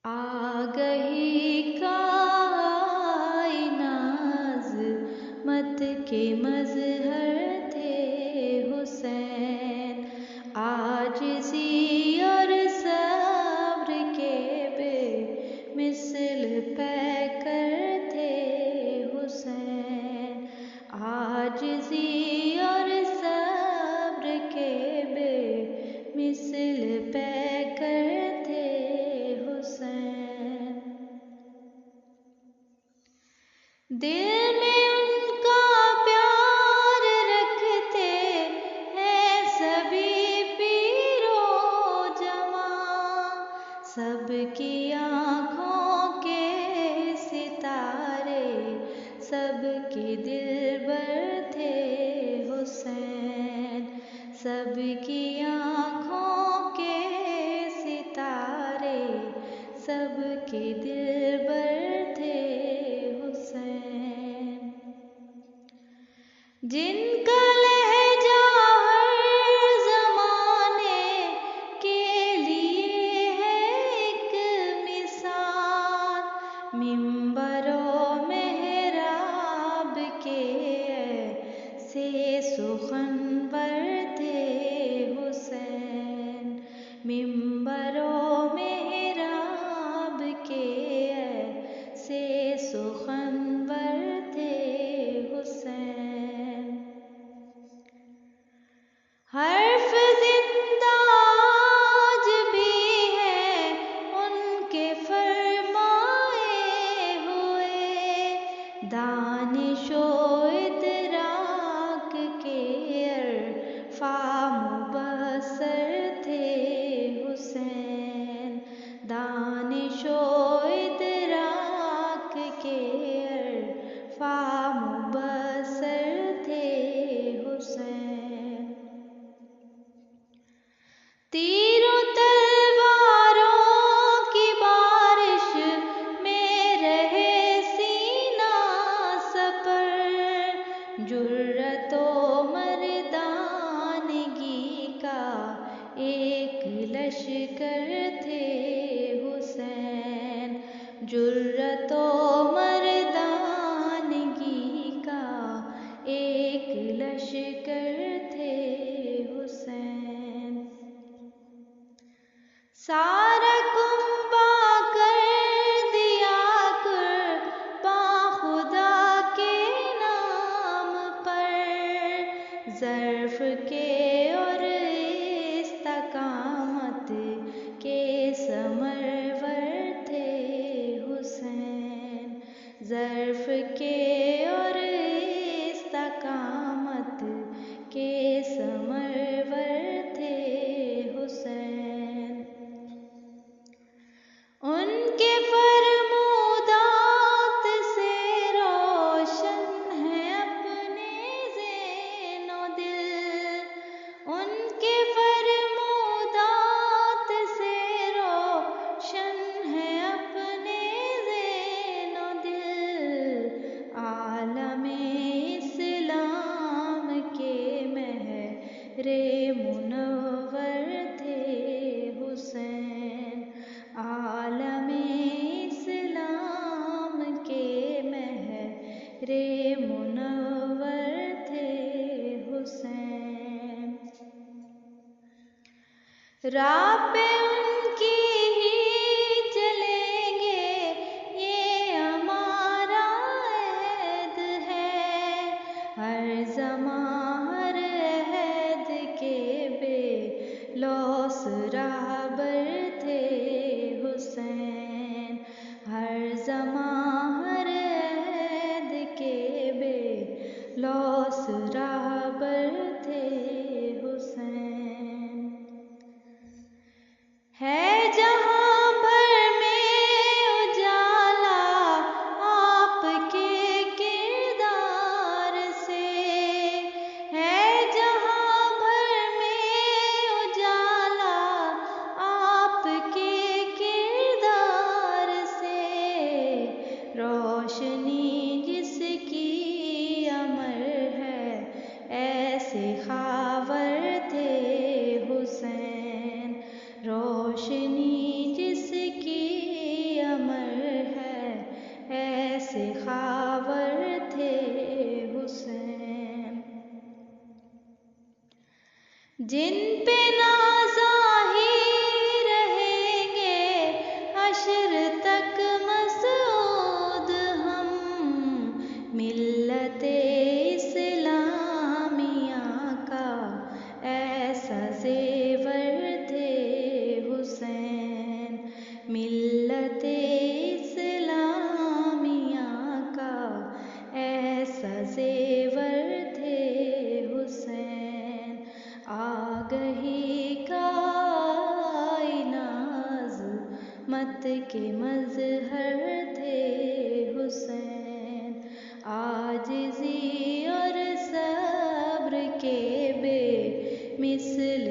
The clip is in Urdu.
آگہی کائنات مت کے مظہر تھے حسین، عاجزی اور صبر کے بے مثل پیکر تھے حسین، عاجزی اور صبر کے بے مثل پیکر تھے حسین۔ دل میں ان کا پیار رکھتے ہیں سبھی پیر و جوان، سب کی آنکھوں کے ستارے، سب کے دلبر تھے حسین، سب کی آنکھوں کے ستارے، سب کے دلبر تھے حسین، جن کا لہجہ ہر زمانے کے لیے ہے ایک مثال، منبر و محراب کے ایسے سخنور تھے حسین، منبر و محراب کے ایسے سخنور تھے حسین، حرف زندہ آج بھی ہے ان کے فرمائے ہوئے، دانش و ادراک کے عرفاں مبصر تھے حسین، دانش و ادراک کے عرفاں مبصر تھے حسین، تیر و تلواروں کی بارش میں رہے سینہ سپر، جرأت و مردانگی کا ایک لشکر تھے حسین، جرأت و مردانگی کا ایک لشکر تھے حسین، سارا کنبہ کر دیا قرباں خدا کے نام پر، ظرف کے اور استقامت کے ثمرور تھے حسین، ظرف کے اور استقامت کے ثمرور تھے حسین، ان کے فرمودات سے روشن ہے اپنے ذہن و دل، ان کے فرمودات سے روشن ہے اپنے ذہن و دل، عالم اسلام کے مہر منور تھے حسین، عالم اسلام کے مہر منور تھے حسین، راہ پہ ان کی ہی چلیں گے یہ ہمارا عہد ہے، ہر زمان ہر عہد کے بے لوث راہبر تھے حسین، ہر زمان ہر عہد کے بے لوث راہبر تھے حسین، ہے جہاں بھر میں اجالا آپ کے کردار سے، ہے جہاں بھر میں اجالا آپ کے کردار سے، روشنی جس کی امر ہے ایسے خاور تھے حسین، روشنی جس کی رحمت کے مظہر تھے حسین، عاجزی اور صبر کے بے مثل